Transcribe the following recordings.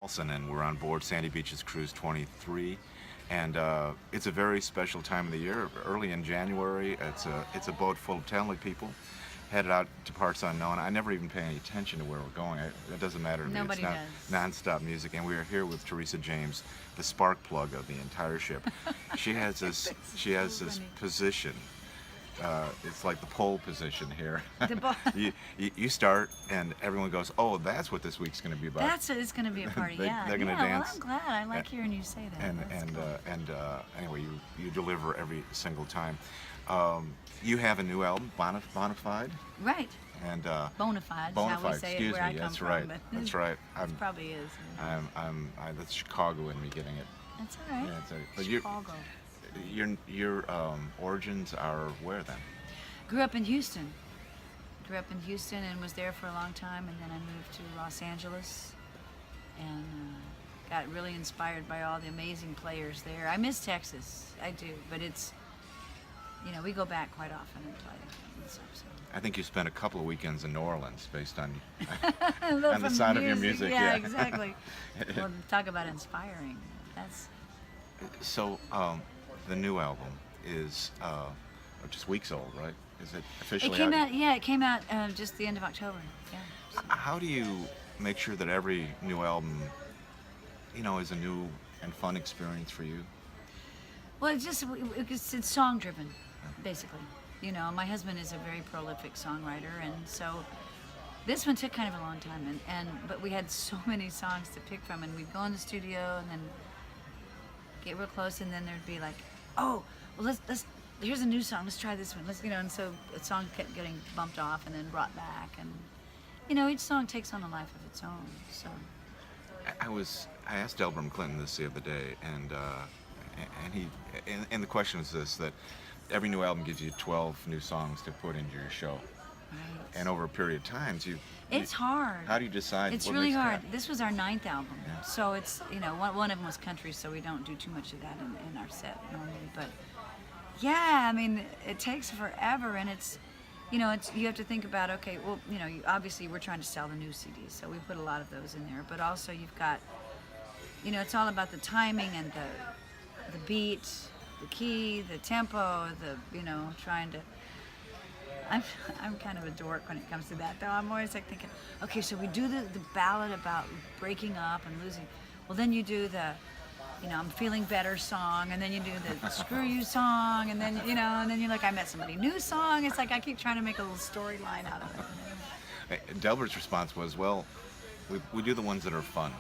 And we're on board Sandy Beach's Cruise 23, and it's a very special time of the year. Early in January, it's a boat full of talented people headed out to parts unknown. I never even pay any attention to where we're going. It doesn't matter to me. Nobody It's not does. non-stop music, and we are here with Teresa James, the spark plug of the entire ship. She has this she has so this funny. position. It's like the pole position here. The bo- You start, and everyone goes, "Oh, that's what this week's going to be about." That's it. It's going to be a party. Yeah. They're gonna yeah. dance. Well, I'm glad. I like hearing you say that. and That's and cool. anyway, you deliver every single time. You have a new album, Bonafide, Right. and Bonafide is how we Bonafide. say Excuse it where me. I come That's from. right. But That's right. it probably is. That's Chicago in me getting it. That's all right. Yeah, but Chicago. your origins are where then? Grew up in Houston. Grew up in Houston and was there for a long time, and then I moved to Los Angeles and got really inspired by all the amazing players there. I miss Texas. I do, but it's, we go back quite often and play and stuff. So. I think you spent a couple of weekends in New Orleans based on A little on the from sound of your music. Yeah, exactly. Well, talk about inspiring. That's So the new album is just weeks old, right? Is it officially it came out. Yeah, it came out just the end of October. Yeah. So. How do you make sure that every new album, is a new and fun experience for you? Well, it's song driven, basically. My husband is a very prolific songwriter, and so this one took kind of a long time, but we had so many songs to pick from, and we'd go in the studio and then get real close, and then there'd be like, oh, well, let's here's a new song, let's try this one, and so a song kept getting bumped off and then brought back, and each song takes on a life of its own. So I asked Elbram Clinton this the other day, and he and the question is this: that every new album gives you 12 new songs to put into your show, right. and over a period of time, It's hard. How do you decide? It's what really makes hard. that? This was our 9th album, Yeah. so it's one of them was country, so we don't do too much of that in our set normally. But yeah, I mean it takes forever, and it's you have to think about, okay, well obviously we're trying to sell the new CDs, so we put a lot of those in there. But also you've got it's all about the timing and the beat, the key, the tempo, trying to. I'm kind of a dork when it comes to that, though. I'm always like thinking, okay, so we do the ballad about breaking up and losing. Well, then you do the, I'm feeling better song, and then you do the screw you song, and then and then you're like, I met somebody new song. It's like I keep trying to make a little storyline out of it. Delbert's response was, "Well, we do the ones that are fun."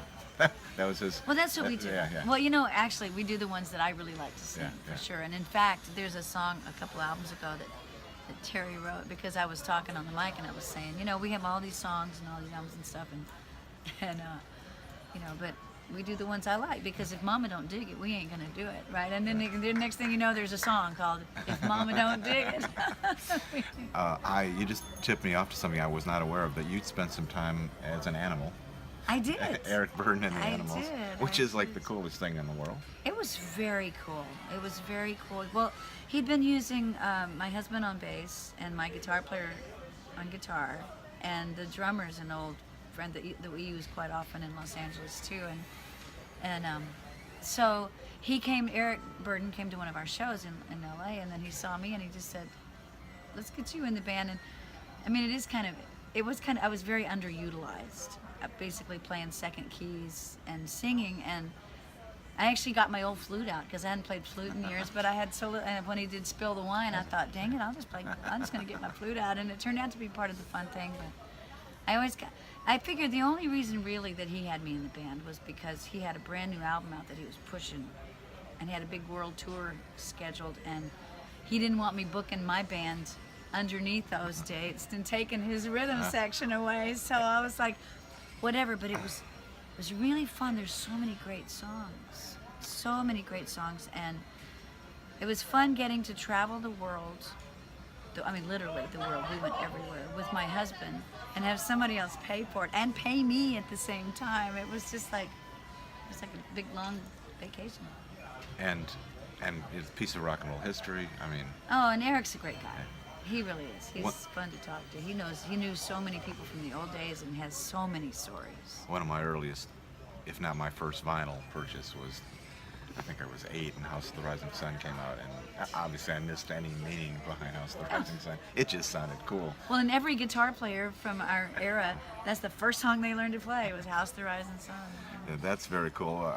That was his. Well, that's what we do. Yeah. Well, actually, we do the ones that I really like to sing, Yeah. for sure. And in fact, there's a song a couple albums ago that Terry wrote, because I was talking on the mic and I was saying, we have all these songs and all these albums and stuff, and but we do the ones I like, because if Mama don't dig it, we ain't gonna do it, right? And then the next thing you know, there's a song called "If Mama Don't Dig It." You just tipped me off to something I was not aware of, that you'd spent some time as an animal. I did. Eric Burdon and the I Animals, did. which is like the coolest thing in the world. It was very cool. It was very cool. Well, he'd been using my husband on bass and my guitar player on guitar, and the drummer's an old friend that we use quite often in Los Angeles too, and so Eric Burdon came to one of our shows in LA, and then he saw me and he just said, let's get you in the band. And I mean, I was very underutilized, basically playing second keys and singing, and I actually got my old flute out because I hadn't played flute in years, but I had solo, and when he did Spill the Wine, I thought, dang it, I'm just going to get my flute out, and it turned out to be part of the fun thing. But I figured the only reason really that he had me in the band was because he had a brand new album out that he was pushing, and he had a big world tour scheduled, and he didn't want me booking my band underneath those dates and taking his rhythm section away, so I was like, whatever. But it was really fun. There's so many great songs, and it was fun getting to travel the world. I mean, literally the world. We went everywhere with my husband, and have somebody else pay for it and pay me at the same time. It was like a big long vacation. And it's a piece of rock and roll history. I mean. Oh, and Eric's a great guy. He really is. He's fun to talk to. He knew so many people from the old days and has so many stories. One of my earliest if not my first vinyl purchase, was I think I was 8 and House of the Rising Sun came out, and obviously I missed any meaning behind House of the Rising Sun. It just sounded cool. Well, and every guitar player from our era, that's the first song they learned to play was House of the Rising Sun. Yeah, that's very cool.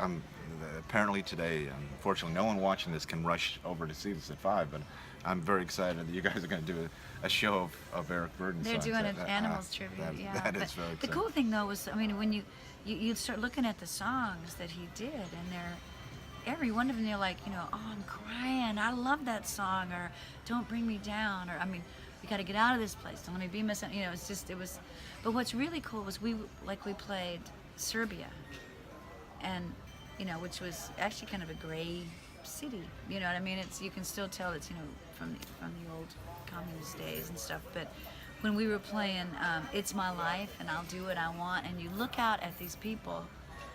Apparently today, unfortunately, no one watching this can rush over to see this at 5, but I'm very excited that you guys are going to do a show of Eric Burdon They're songs. doing an animals tribute, yeah. That But is very the exciting. cool thing though was, I mean, when you start looking at the songs that he did, and every one of them, they're like, you know, oh, I'm crying, I love that song, or Don't Bring Me Down, or I mean, we got to get out of this place, don't let me be missing, you know, it was, but what's really cool was we played Serbia, and, you know, which was actually kind of a gray city, you know what I mean, you can still tell it's, you know, from the old communist days and stuff, but when we were playing It's My Life and I'll Do What I Want, and you look out at these people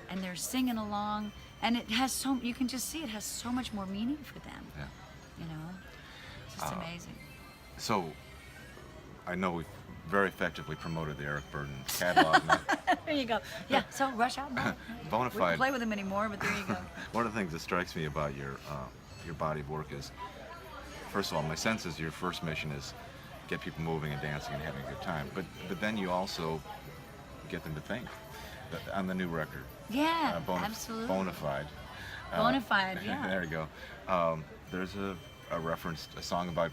and they're singing along, and it has you can just see it has so much more meaning for them. Yeah. You know, it's just amazing. So, I know we've very effectively promoted the Eric Burdon catalog. There you go. Yeah. So Rush Out. Bona We don't fide. play with them anymore, but there you go. One of the things that strikes me about your body of work is, first of all, my sense is your first mission is get people moving and dancing and having a good time. But then you also get them to think. On the new record, Yeah. Absolutely. Bona fide. Bona fide. Yeah. There you go. There's a reference, a song about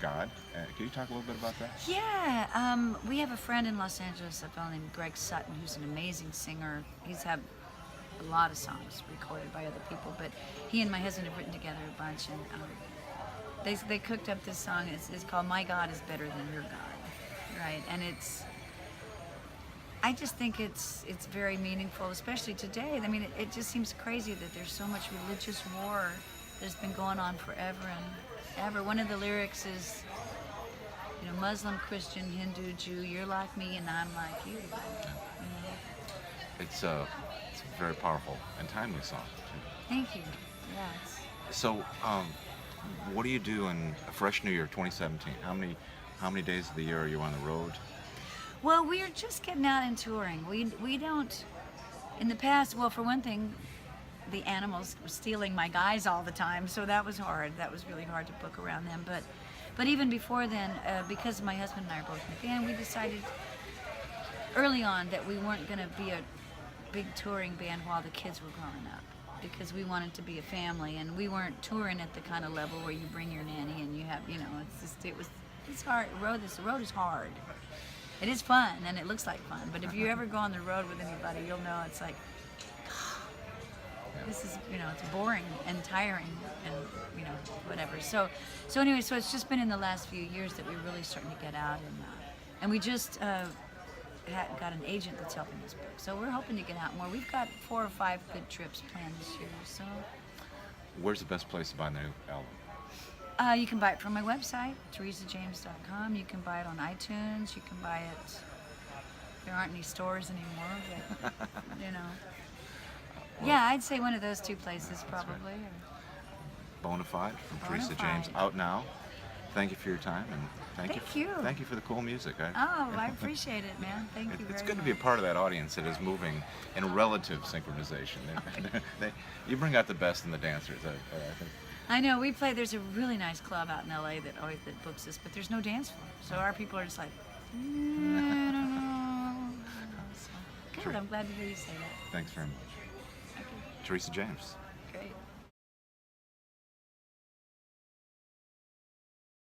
God. Can you talk a little bit about that? Yeah, we have a friend in Los Angeles, a fellow named Greg Sutton, who's an amazing singer. He's had a lot of songs recorded by other people, but he and my husband have written together a bunch, and they cooked up this song. It's called My God is Better Than Your God, right? And I just think it's very meaningful, especially today. I mean, it just seems crazy that there's so much religious war that's been going on forever and ever. One of the lyrics is, you know, Muslim, Christian, Hindu, Jew, you're like me and I'm like you. You know? It's a very powerful and timely song. Thank you. Yes. So, what do you do in a fresh new year, 2017? How many days of the year are you on the road? Well, we are just getting out and touring. We don't, in the past, well, for one thing, the animals were stealing my guys all the time, so that was hard. That was really hard to book around them. But even before then, because my husband and I are both in the band, we decided early on that we weren't going to be a big touring band while the kids were growing up, because we wanted to be a family, and we weren't touring at the kind of level where you bring your nanny and you have, you know, it's hard. The road is hard. It is fun, and it looks like fun, but if you ever go on the road with anybody, you'll know it's like, this is, you know, it's boring and tiring and, you know, whatever. So anyway, so it's just been in the last few years that we're really starting to get out, and we just got an agent that's helping us book. So we're hoping to get out more. We've got 4 or 5 good trips planned this year, so. Where's the best place to buy the new album? You can buy it from my website, teresajames.com. You can buy it on iTunes. You can buy it. There aren't any stores anymore, but you know. Yeah, I'd say one of those 2 places probably. Bona fide from Bona Teresa James, fide. out now. Thank you for your time, and Thank you. Thank you for the cool music. Oh, I appreciate it, man. Thank you very much. It's good to be a part of that audience that is moving in relative synchronization. You bring out the best in the dancers, I think. I know, there's a really nice club out in LA that books us, but there's no dance floor. So our people are just like, I don't know. So, good, I'm glad to hear you say that. Thanks very much. Okay. Teresa James.